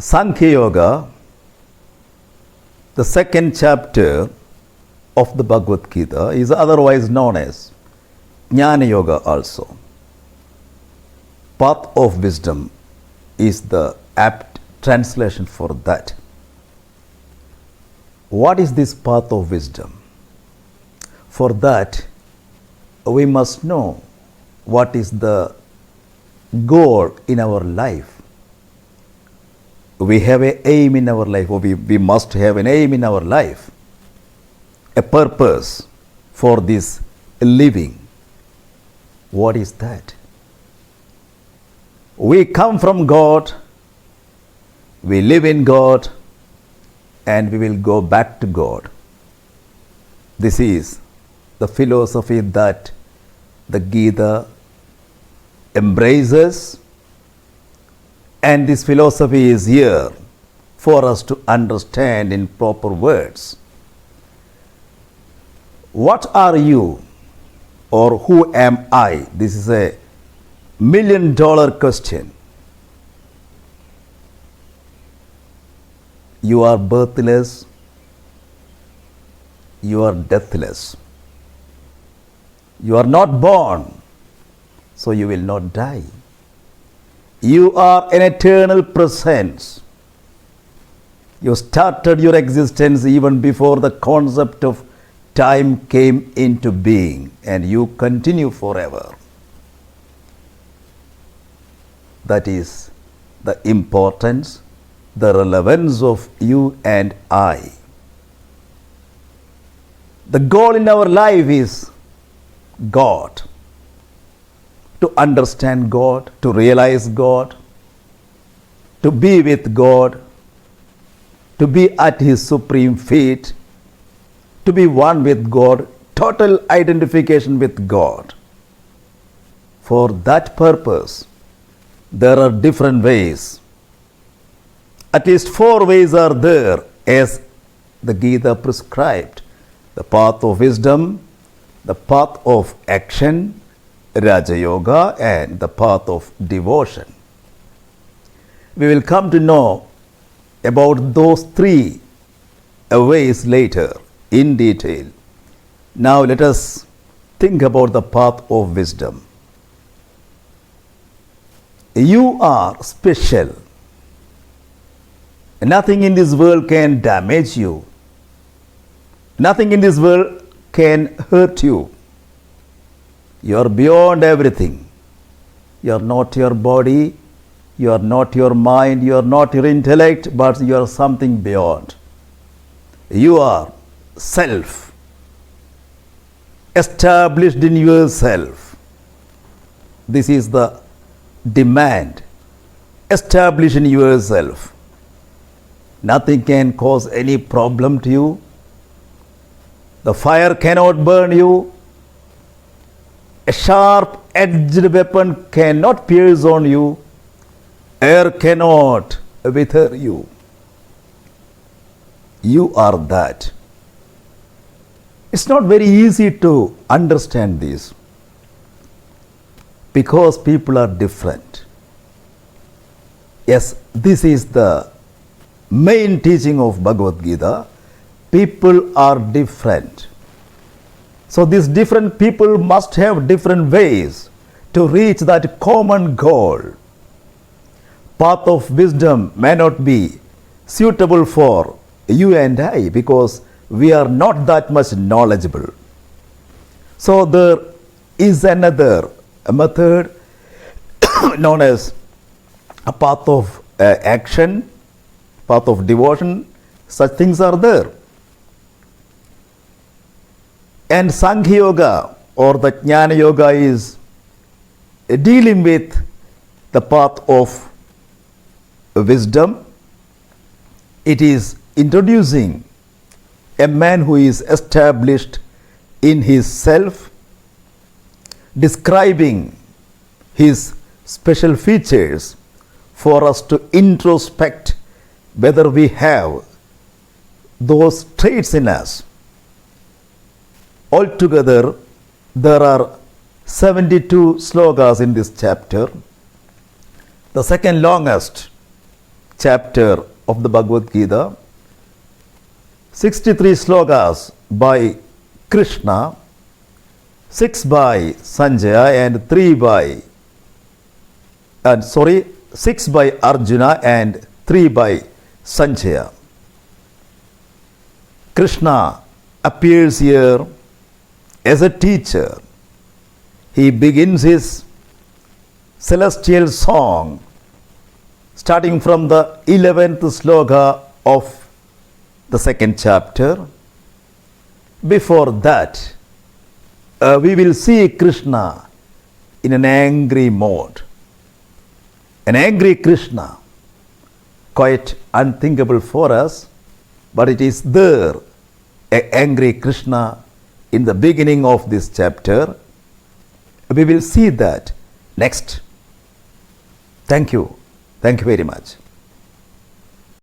Sankhya Yoga, the second chapter of the Bhagavad Gita, is otherwise known as Jnana Yoga also. Path of wisdom is the apt translation for that. What is this path of wisdom? For that, we must know what is the goal in our life. We have an aim in our life, or we must have an aim in our life, a purpose for this living. What is that? We come from God, we live in God, and we will go back to God. This is the philosophy that the Gita embraces, and this philosophy is here for us to understand in proper words. What are you, or who am I? This is a $1,000,000 question. You are birthless, you are deathless. You are not born, so you will not die. You are an eternal presence. You started your existence even before the concept of time came into being, and you continue forever. That is the importance, the relevance of you and I. The goal in our life is God. To understand God, to realize God, to be with God, to be at His supreme feet, to be one with God, total identification with God. For that purpose, there are different ways. At least 4 ways are there as the Gita prescribed. The path of wisdom, the path of action, Raja Yoga, and the path of devotion. We will come to know about those 3 ways later in detail. Now let us think about the path of wisdom. You are special. Nothing in this world can damage you. Nothing in this world can hurt you. You are beyond everything. You are not your body, you are not your mind, you are not your intellect, but you are something beyond. You are self, established in yourself. This is the demand. Establish in yourself. Nothing can cause any problem to you. The fire cannot burn you. A sharp-edged weapon cannot pierce on you. Air cannot wither you. You are that. It's not very easy to understand this because people are different. Yes, this is the main teaching of Bhagavad Gita. People are different. So these different people must have different ways to reach that common goal. Path of wisdom may not be suitable for you and I because we are not that much knowledgeable. So there is another method known as a path of action, path of devotion. Such things are there. And Sankhya Yoga or the Jnana Yoga is dealing with the path of wisdom. It is introducing a man who is established in his self, describing his special features for us to introspect whether we have those traits in us. Altogether, there are 72 slokas in this chapter. The second longest chapter of the Bhagavad Gita, 63 slokas by Krishna, 6 by Sanjaya and 6 by Arjuna and 3 by Sanjaya. Krishna appears here as a teacher. He begins his celestial song starting from the 11th sloka of the second chapter. Before that, we will see Krishna in an angry mode. An angry Krishna, quite unthinkable for us, but it is there, an angry Krishna in the beginning of this chapter. We will see that next. Thank you. Thank you very much.